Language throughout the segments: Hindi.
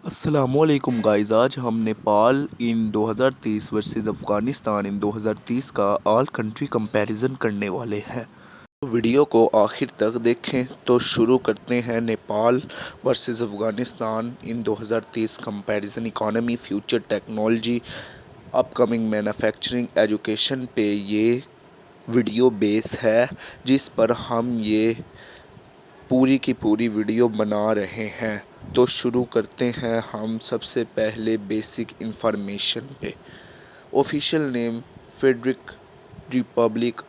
अस्सलामुअलैकुम गाइस। आज हम नेपाल इन 2030 वर्सेस अफ़गानिस्तान इन 2030 का ऑल कंट्री कंपैरिजन करने वाले हैं। वीडियो को आखिर तक देखें। तो शुरू करते हैं नेपाल वर्सेस अफ़गानिस्तान इन 2030 comparison. Economy, future, technology, upcoming manufacturing, education पे ये वीडियो बेस है, जिस पर हम ये पूरी की पूरी वीडियो बना रहे हैं। तो शुरू करते हैं हम सबसे पहले बेसिक इंफॉर्मेशन पे। Official name federal republic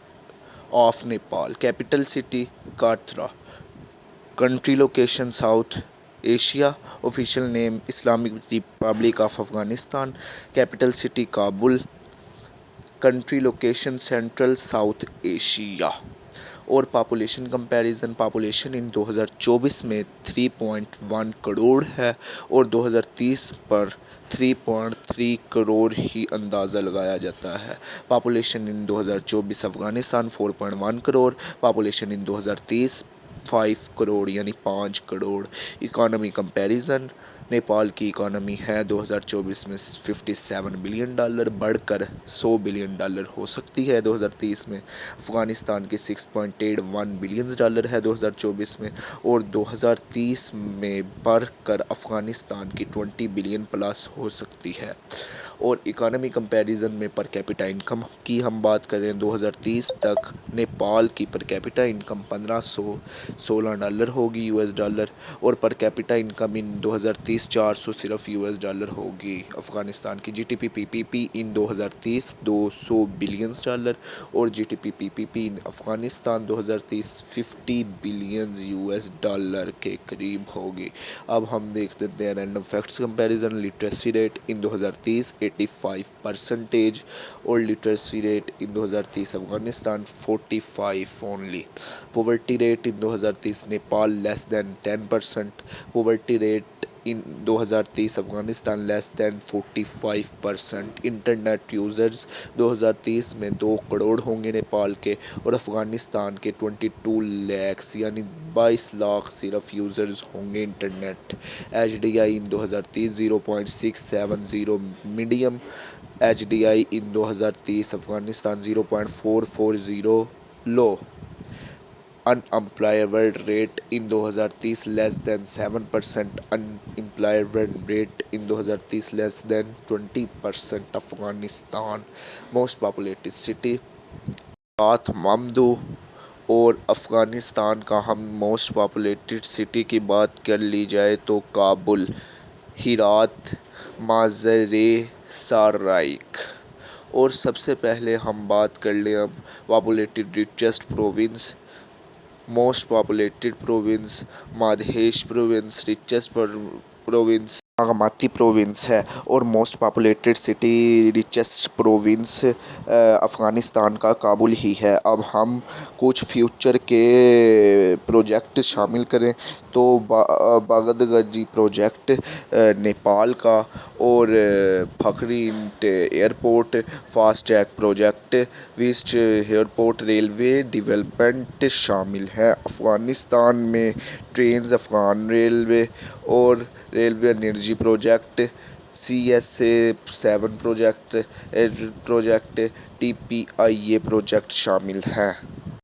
of Nepal, capital city कार्थ्रा, country location south Asia, official name Islamic republic of Afghanistan, capital city Kabul, country location central south Asia. और पॉपुलेशन कंपैरिजन, पॉपुलेशन इन 2024 में 3.1 करोड़ है और 2030 पर 3.3 करोड़ ही अंदाज़ा लगाया जाता है। Population in 2024 Afghanistan 4.1 crore, population in 2030 5 crore यानी 5 करोड़। इकॉनमी कंपैरिजन, नेपाल की इकॉनमी है 2024 में $57 बिलियन, बढ़कर $100 बिलियन हो सकती है 2030 में। अफ़गानिस्तान की $6.81 बिलियन है 2024 में और 2030 में बढ़कर अफ़गानिस्तान की 20 बिलियन प्लस हो सकती है। और इकॉनमी कंपैरिजन में पर कैपिटा इनकम की हम बात करें 2030 तक नेपाल की पर कैपिटा इनकम $1516 होगी US, और पर कैपिटा इनकम इन 2030 400 सिर्फ US होगी। अफ़गानिस्तान की जीटीपी पीपीपी इन 2030 $200 बिलियन और जीटीपी पीपीपी इन अफ़गानिस्तान 2030 $50 बिलियन के करीब होगी। अब हम देख लेते हैं random facts comparison. Literacy rate in 2030 85% और literacy rate in 2030 Afghanistan 45 only. Poverty rate in 2030 Nepal less than 10%, poverty rate in 2030 Afghanistan less than 45%। Internet users 2030 में 2 करोड़ होंगे नेपाल के और अफ़गानिस्तान के 22 लाख यानी 22 लाख सिर्फ यूज़र्स होंगे internet. HDI in 2030 0.670 medium, HDI in 2030 Afghanistan 0.440 low. Unemployment rate in 2030 less than 7%, unemployment rate in 2030 less than 20%। Afghanistan most populated city Kathmandu. और अफ़गानिस्तान का हम मोस्ट पॉपुलेटेड सिटी की बात कर ली जाए तो काबुल, हेरात, माज़ारे शरीफ। और सबसे पहले हम बात कर लें अब populated richest province. Most populated province मध्य province, richest province Bagmati province है और most populated city richest province Afghanistan का काबुल ही है। अब हम कुछ फ्यूचर के प्रोजेक्ट शामिल करें तो बागदगजी प्रोजेक्ट नेपाल का और फखरी airport, fast track project, west airport, railway development शामिल है। अफ़गानिस्तान में ट्रेन्स, अफ़गान रेलवे और railway energy project, CSA-7 project, TPIA project शामिल हैं।